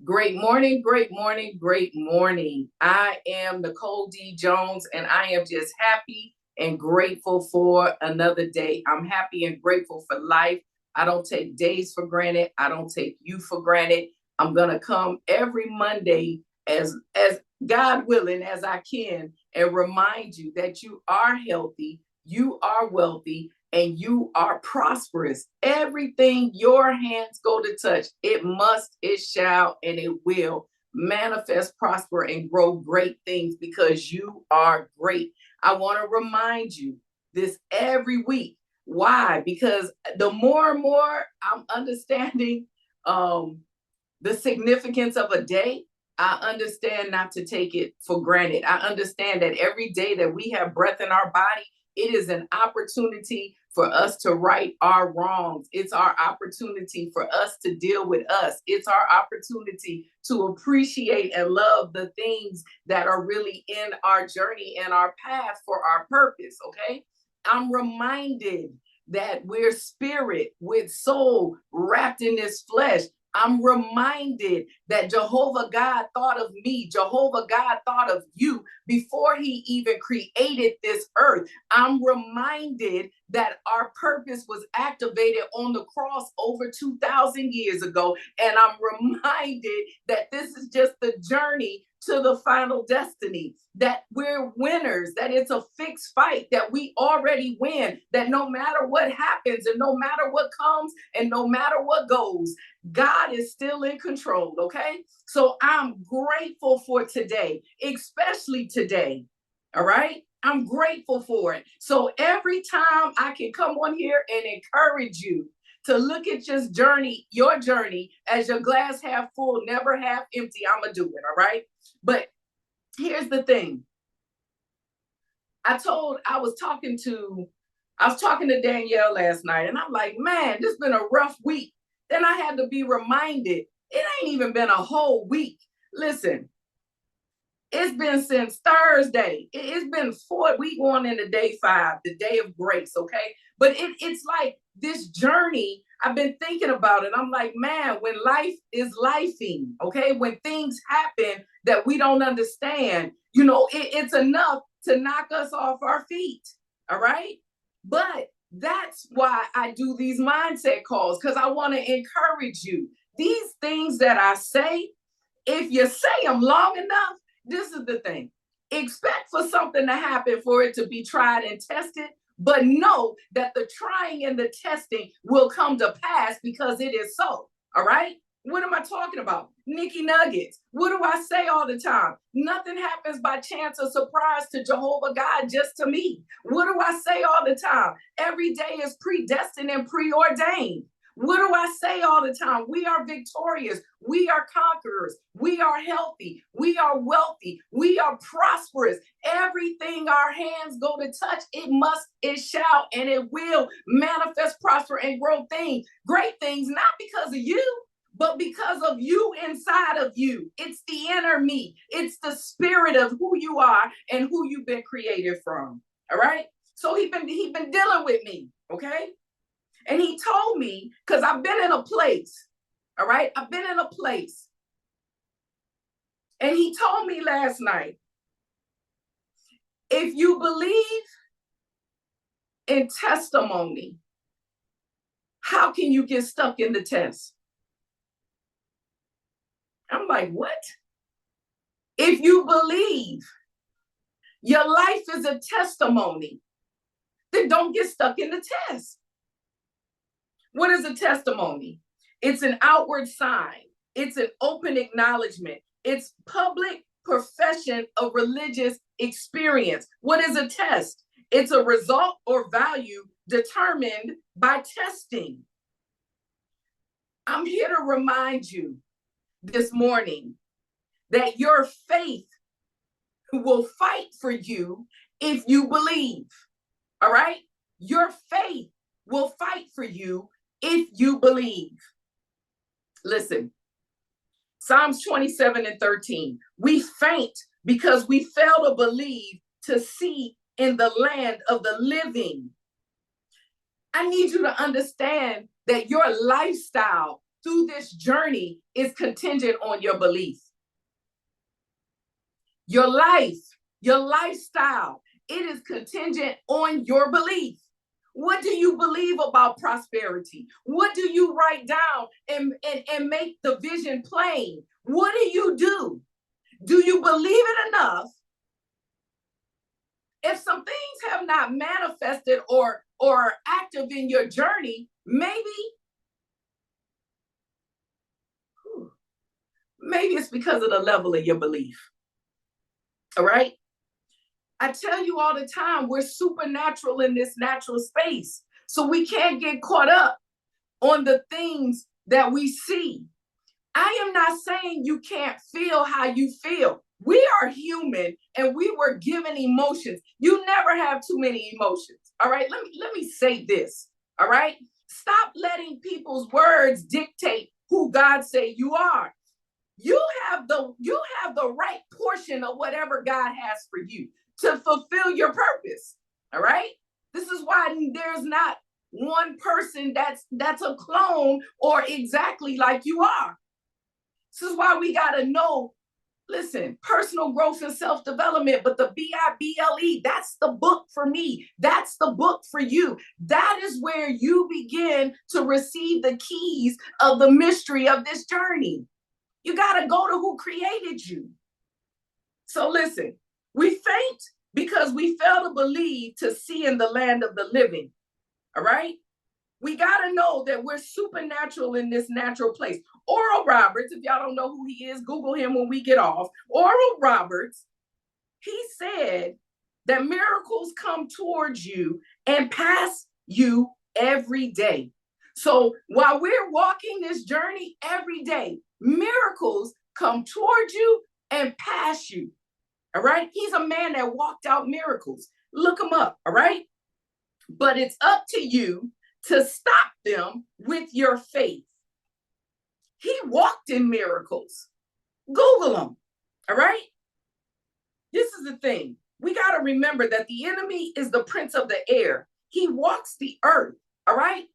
Great morning, great morning, great morning. I am Nicole D. Jones, and I am just happy and grateful for another day. I'm happy and grateful for life. I don't take days for granted. I don't take you for granted. I'm gonna come every Monday as God willing as I can and remind you that you are healthy, you are wealthy, and you are prosperous. Everything your hands go to touch, it must, it shall, and it will manifest, prosper, and grow great things because you are great. I want to remind you this every week. Why? Because the more and more I'm understanding the significance of a day, I understand not to take it for granted. I understand that every day that we have breath in our body, it is an opportunity for us to right our wrongs. It's our opportunity for us to deal with us. It's our opportunity to appreciate and love the things that are really in our journey and our path for our purpose. Okay. I'm reminded that we're spirit with soul wrapped in this flesh. I'm reminded that Jehovah God thought of me. Jehovah God thought of you before he even created this earth. I'm reminded that our purpose was activated on the cross over 2,000 years ago. And I'm reminded that this is just the journey to the final destiny, that we're winners, that it's a fixed fight, that we already win, that no matter what happens and no matter what comes and no matter what goes, God is still in control, okay? So I'm grateful for today, especially today, all right? I'm grateful for it. So every time I can come on here and encourage you to look at your journey as your glass half full, never half empty, I'm going to do it, all right? But here's the thing. I was talking to Danielle last night, and I'm like, man, this has been a rough week. Then I had to be reminded, it ain't even been a whole week. Listen, it's been since Thursday. It's been we going into day 5, the day of grace, okay? But it's like this journey, I've been thinking about it. I'm like, man, when life is lifing, okay? When things happen that we don't understand, it's enough to knock us off our feet, all right? But that's why I do these mindset calls, because I want to encourage you. These things that I say, if you say them long enough, this is the thing. Expect for something to happen for it to be tried and tested, but know that the trying and the testing will come to pass because it is so. All right? What am I talking about? Nikki Nuggets. What do I say all the time? Nothing happens by chance or surprise to Jehovah God, just to me. What do I say all the time? Every day is predestined and preordained. What do I say all the time? We are victorious. We are conquerors. We are healthy. We are wealthy. We are prosperous. Everything our hands go to touch, it must, it shall, and it will manifest, prosper, and grow great things, not because of you, but because of you inside of you. It's the inner me. It's the spirit of who you are and who you've been created from. All right. So he been dealing with me. Okay. And he told me, because I've been in a place, all right? I've been in a place. And he told me last night, if you believe in testimony, how can you get stuck in the test? I'm like, what? If you believe your life is a testimony, then don't get stuck in the test. What is a testimony? It's an outward sign. It's an open acknowledgement. It's public profession of religious experience. What is a test? It's a result or value determined by testing. I'm here to remind you this morning that your faith will fight for you if you believe. All right? Your faith will fight for you if you believe. Listen, Psalms 27:13. We faint because we fail to believe to see in the land of the living. I need you to understand that your lifestyle through this journey is contingent on your belief. Your life, your lifestyle, it is contingent on your belief. What do you believe about prosperity? What do you write down and make the vision plain? What do you do? Do you believe it enough? If some things have not manifested or are active in your journey, maybe it's because of the level of your belief. All right? I tell you all the time, we're supernatural in this natural space. So we can't get caught up on the things that we see. I am not saying you can't feel how you feel. We are human and we were given emotions. You never have too many emotions. All right. Let me say this. All right. Stop letting people's words dictate who God say you are. You have the right portion of whatever God has for you to fulfill your purpose. All right. This is why there's not one person that's a clone or exactly like you are. This is why we got to know, listen, personal growth and self-development, but the BIBLE, that's the book for me. That's the book for you. That is where you begin to receive the keys of the mystery of this journey. You got to go to who created you. So listen, we faint because we fail to believe to see in the land of the living. All right? We got to know that we're supernatural in this natural place. Oral Roberts, if y'all don't know who he is, Google him when we get off. Oral Roberts, he said that miracles come towards you and pass you every day. So while we're walking this journey every day, miracles come towards you and pass you. All right? He's a man that walked out miracles. Look him up. All right? But it's up to you to stop them with your faith. He walked in miracles. Google them. All right? This is the thing. We got to remember that the enemy is the prince of the air. He walks the earth. All right?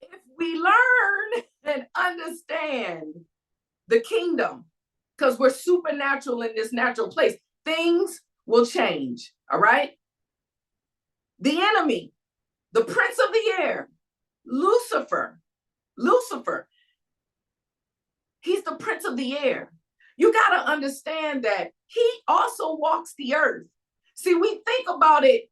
If we learn and understand the kingdom, because we're supernatural in this natural place, things will change. All right? The enemy, the prince of the air, Lucifer, he's the prince of the air. You got to understand that he also walks the earth. See, we think about it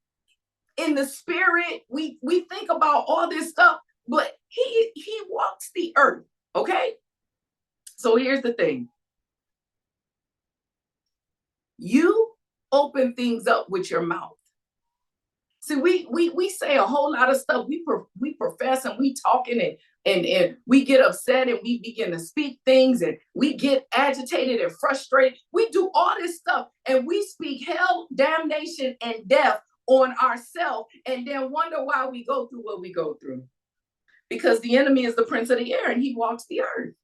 in the spirit. We think about all this stuff, but he walks the earth, okay? So here's the thing. You open things up with your mouth. See, we say a whole lot of stuff. We profess and we talking and we get upset and we begin to speak things and we get agitated and frustrated. We do all this stuff and we speak hell, damnation, and death on ourselves and then wonder why we go through what we go through. Because the enemy is the prince of the air and he walks the earth.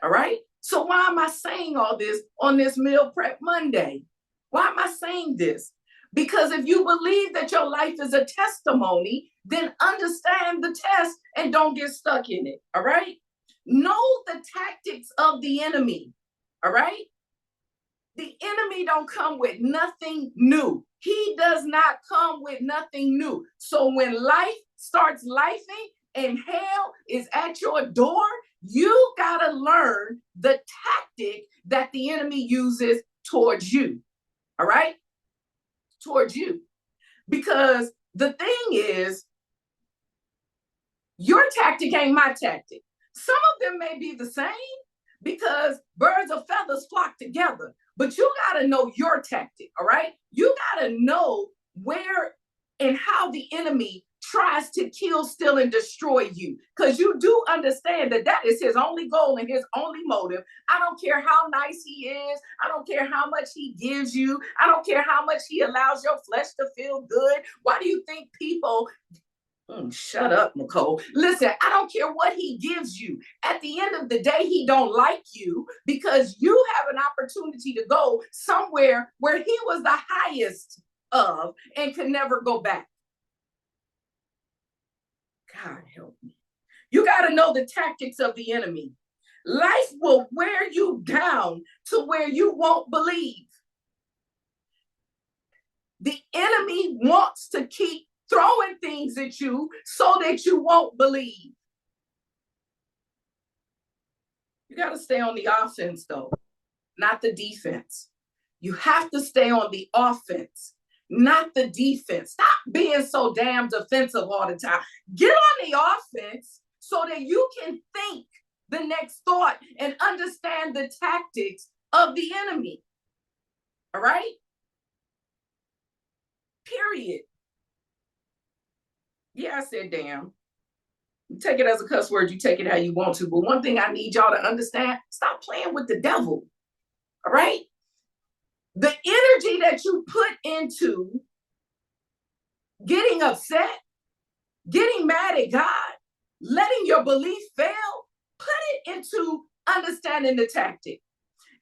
All right? So why am I saying all this on this Meal Prep Monday? Why am I saying this? Because if you believe that your life is a testimony, then understand the test and don't get stuck in it. All right? Know the tactics of the enemy. All right? The enemy don't come with nothing new. He does not come with nothing new. So when life starts lifing and hell is at your door, you got to learn the tactic that the enemy uses towards you. All right? Towards you. Because the thing is, your tactic ain't my tactic. Some of them may be the same because birds of feathers flock together, but you got to know your tactic, all right? You got to know where and how the enemy tries to kill, steal, and destroy you. Because you do understand that that is his only goal and his only motive. I don't care how nice he is. I don't care how much he gives you. I don't care how much he allows your flesh to feel good. Why do you think people... shut up, Nicole. Listen, I don't care what he gives you. At the end of the day, he don't like you because you have an opportunity to go somewhere where he was the highest of and could never go back. God help me. You got to know the tactics of the enemy. Life will wear you down to where you won't believe. The enemy wants to keep throwing things at you so that you won't believe. You got to stay on the offense, though, not the defense. You have to stay on the offense, not the defense. Stop being so damn defensive all the time. Get on the offense so that you can think the next thought and understand the tactics of the enemy. All right? Period. Yeah, I said damn. You take it as a cuss word, you take it how you want to. But one thing I need y'all to understand, stop playing with the devil. All right? The energy that you put into getting upset, getting mad at God, letting your belief fail, put it into understanding the tactic.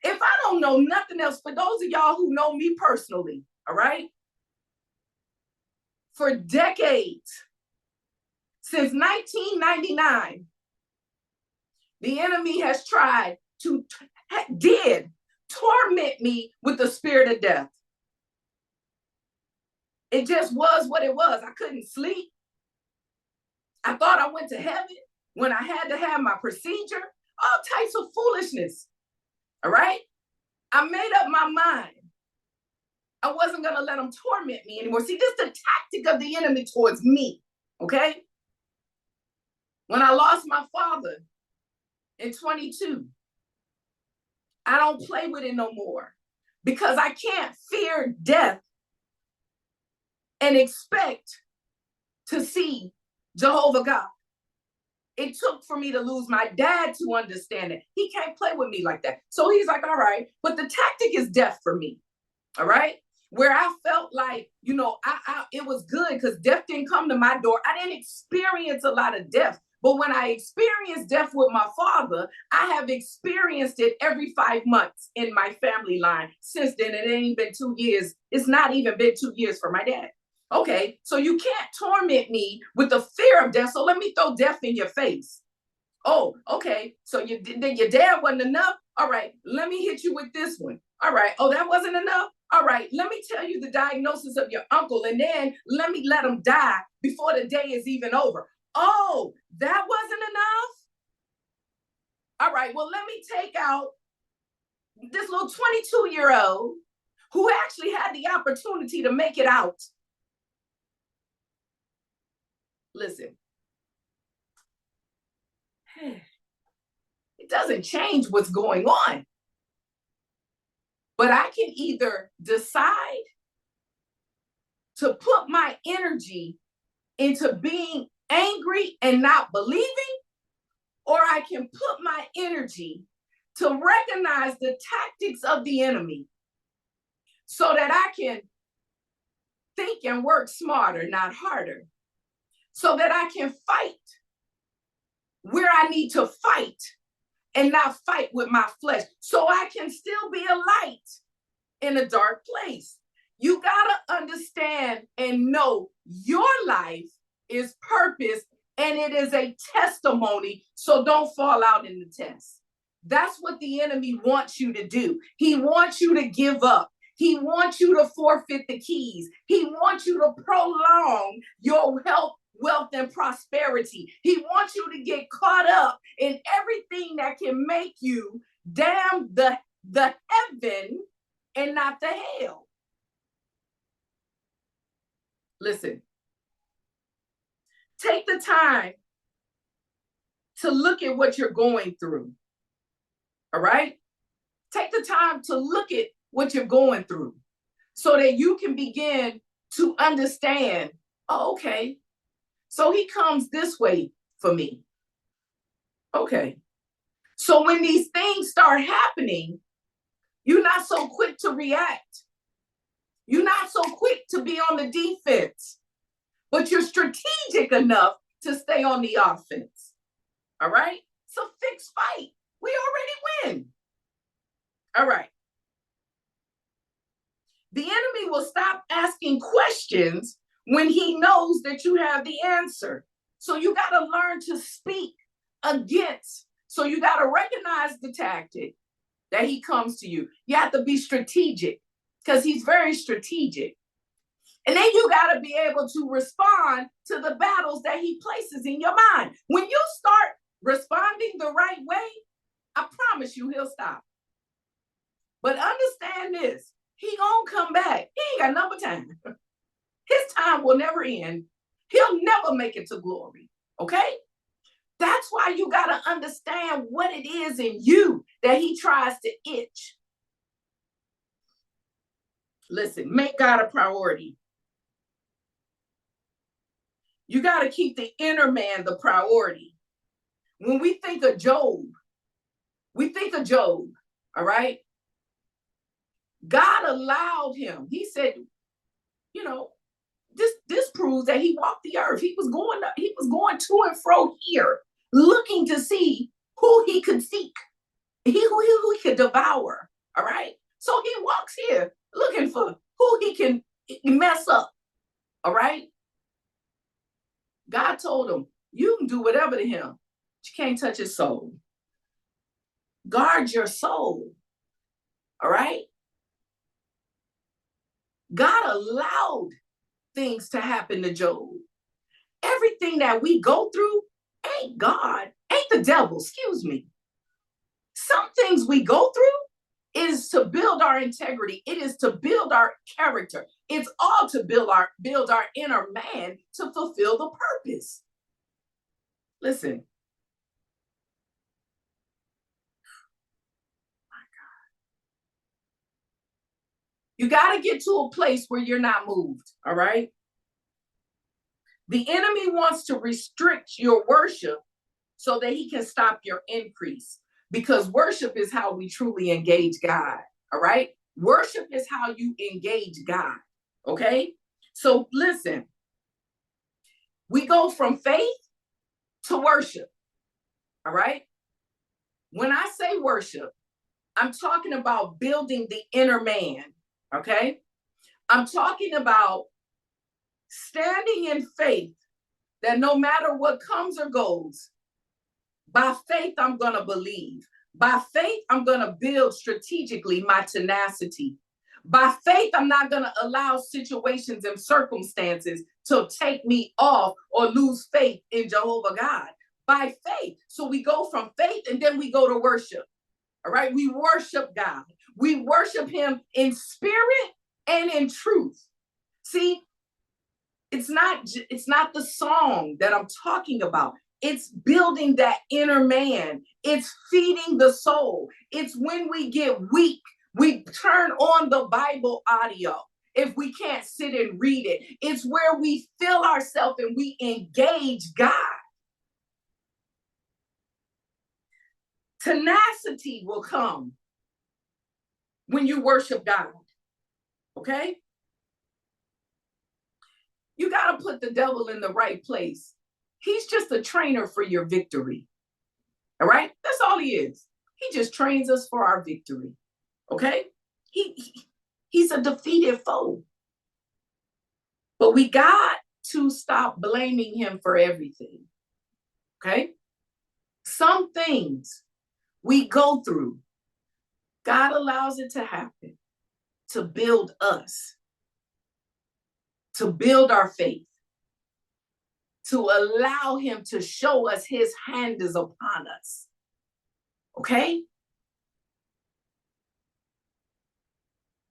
If I don't know nothing else, for those of y'all who know me personally, all right? For decades, since 1999, the enemy has tried to, torment me with the spirit of death. It just was what it was. I couldn't sleep. I thought I went to heaven when I had to have my procedure, all types of foolishness. All right? I made up my mind. I wasn't going to let them torment me anymore. See, this is the tactic of the enemy towards me. Okay? When I lost my father in 22, I don't play with it no more because I can't fear death and expect to see Jehovah God. It took for me to lose my dad to understand it. He can't play with me like that. So he's like, all right, but the tactic is death for me. All right? Where I felt like, it was good because death didn't come to my door. I didn't experience a lot of death. But when I experienced death with my father, I have experienced it every 5 months in my family line. Since then, it ain't been 2 years. It's not even been 2 years for my dad. Okay, so you can't torment me with the fear of death. So let me throw death in your face. Oh, okay. So your dad wasn't enough. All right, let me hit you with this one. All right. Oh, that wasn't enough. All right, let me tell you the diagnosis of your uncle, and then let him die before the day is even over. Oh, that wasn't enough? All right, well, let me take out this little 22-year-old who actually had the opportunity to make it out. Listen, it doesn't change what's going on. But I can either decide to put my energy into being angry and not believing, or I can put my energy to recognize the tactics of the enemy so that I can think and work smarter, not harder, so that I can fight where I need to fight and not fight with my flesh, so I can still be a light in a dark place. You gotta understand and know your life is purpose and it is a testimony, so don't fall out in the test. That's what the enemy wants you to do. He wants you to give up. He wants you to forfeit the keys. He wants you to prolong your health, wealth, and prosperity. He wants you to get caught up in everything that can make you damn the heaven and not the hell. Listen, take the time to look at what you're going through. All right? Take the time to look at what you're going through so that you can begin to understand, oh, okay, so he comes this way for me. Okay. So when these things start happening, you're not so quick to react. You're not so quick to be on the defense, but you're strategic enough to stay on the offense. All right? It's a fixed fight. We already win. All right. The enemy will stop asking questions when he knows that you have the answer. So you got to learn to speak against. So you got to recognize the tactic that he comes to you. You have to be strategic because he's very strategic. And then you got to be able to respond to the battles that he places in your mind. When you start responding the right way, I promise you he'll stop. But understand this, he gonna come back. He ain't got number time. His time will never end. He'll never make it to glory, okay? That's why you got to understand what it is in you that he tries to itch. Listen, make God a priority. You got to keep the inner man the priority. When we think of Job, all right? God allowed him. He said, you know, this proves that he walked the earth. He was going to and fro here, looking to see who he could seek, who he could devour. All right. So he walks here looking for who he can mess up. All right. God told him, you can do whatever to him, but you can't touch his soul. Guard your soul. All right. God allowed things to happen to Job. Everything that we go through ain't God, ain't the devil, excuse me. Some things we go through is to build our integrity. It is to build our character. It's all to build our inner man to fulfill the purpose. Listen. My God. You got to get to a place where you're not moved, all right? The enemy wants to restrict your worship so that he can stop your increase, because worship is how we truly engage God, all right? Worship is how you engage God, okay? So listen, we go from faith to worship, all right? When I say worship, I'm talking about building the inner man, okay? I'm talking about standing in faith that no matter what comes or goes, by faith, I'm going to believe. By faith, I'm going to build strategically my tenacity. By faith, I'm not going to allow situations and circumstances to take me off or lose faith in Jehovah God. By faith. So we go from faith and then we go to worship. All right. We worship God. We worship him in spirit and in truth. See, it's not the song that I'm talking about. It's building that inner man. It's feeding the soul. It's when we get weak, we turn on the Bible audio if we can't sit and read it. It's where we fill ourselves and we engage God. Tenacity will come when you worship God. Okay? You got to put the devil in the right place. He's just a trainer for your victory. All right? That's all he is. He just trains us for our victory. Okay? He's a defeated foe. But we got to stop blaming him for everything. Okay? Some things we go through, God allows it to happen to build us, to build our faith, to allow him to show us his hand is upon us. Okay?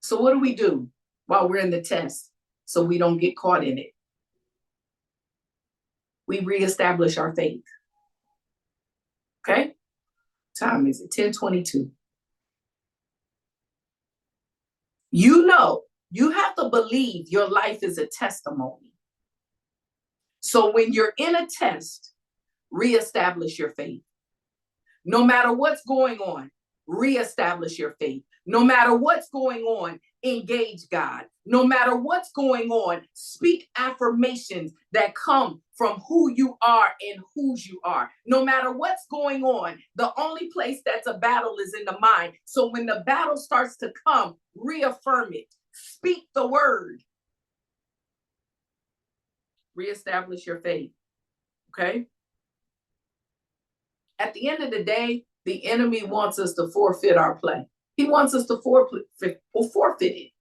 So what do we do while we're in the test so we don't get caught in it? We reestablish our faith. Okay? Time is it? 10:22. You know, you have to believe your life is a testimony. So when you're in a test, reestablish your faith. No matter what's going on, reestablish your faith. No matter what's going on, engage God. No matter what's going on, speak affirmations that come from who you are and whose you are. No matter what's going on, the only place that's a battle is in the mind. So when the battle starts to come, reaffirm it. Speak the word. Reestablish your faith. Okay? At the end of the day, the enemy wants us to forfeit our play. He wants us to forfeit it.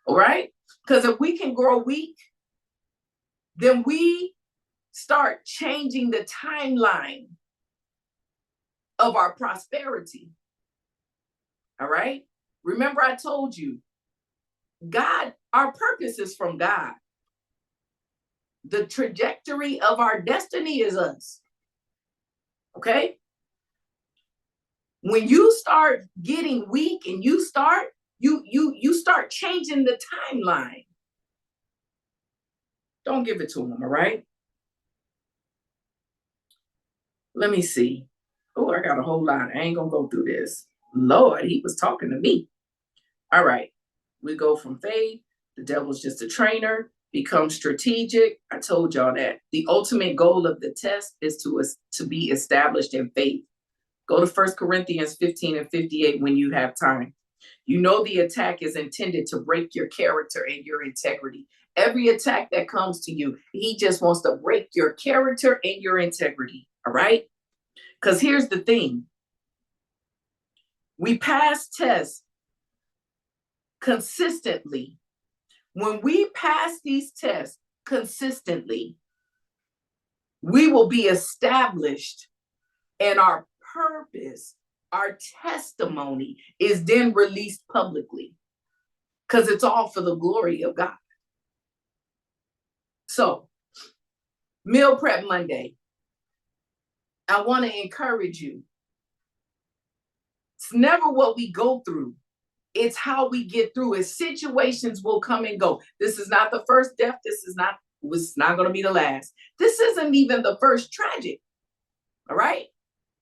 All right? Because if we can grow weak, then we start changing the timeline of our prosperity. All right? Remember, I told you, God, our purpose is from God. The trajectory of our destiny is us. Okay? When you start getting weak and you start changing the timeline. Don't give it to him, all right? Let me see. Oh, I got a whole lot. I ain't gonna go through this. Lord, he was talking to me. All right. We go from faith. The devil's just a trainer. Become strategic. I told y'all that. The ultimate goal of the test is to be established in faith. Go to 1 Corinthians 15 and 58 when you have time. You know the attack is intended to break your character and your integrity. Every attack that comes to you, he just wants to break your character and your integrity. All right? Because here's the thing. We pass tests consistently. When we pass these tests consistently, we will be established, and our purpose, our testimony is then released publicly because it's all for the glory of God. So, Meal Prep Monday, I want to encourage you. It's never what we go through. It's how we get through it. Situations will come and go. This is not the first death. It's not going to be the last. This isn't even the first tragic. All right?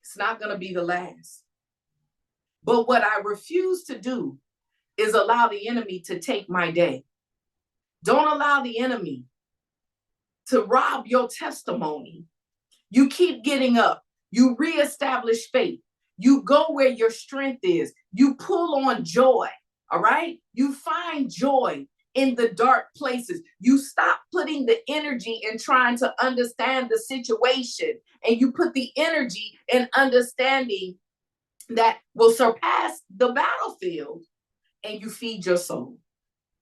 It's not going to be the last. But what I refuse to do is allow the enemy to take my day. Don't allow the enemy to rob your testimony. You keep getting up. You reestablish faith. You go where your strength is. You pull on joy. All right? You find joy in the dark places. You stop putting the energy in trying to understand the situation, and you put the energy in understanding that will surpass the battlefield, and you feed your soul.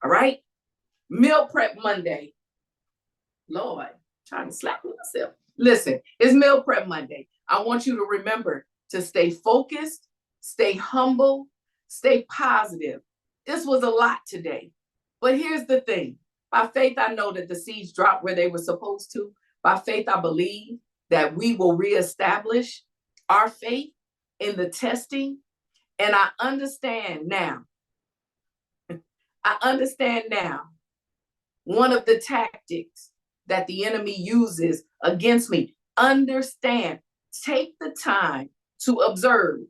All right? Meal Prep Monday. Lord, trying to slap myself. Listen, it's Meal Prep Monday. I want you to remember to stay focused, stay humble, stay positive. This was a lot today. But here's the thing. By faith, I know that the seeds dropped where they were supposed to. By faith, I believe that we will reestablish our faith in the testing. And I understand now. One of the tactics that the enemy uses against me. Understand. Take the time to observe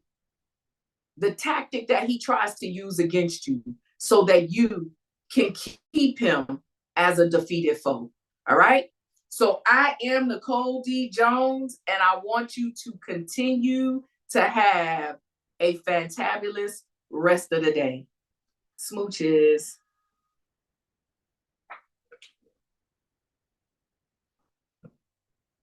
the tactic that he tries to use against you so that you can keep him as a defeated foe. All right? So I am Nicole D. Jones, and I want you to continue to have a fantabulous rest of the day. Smooches.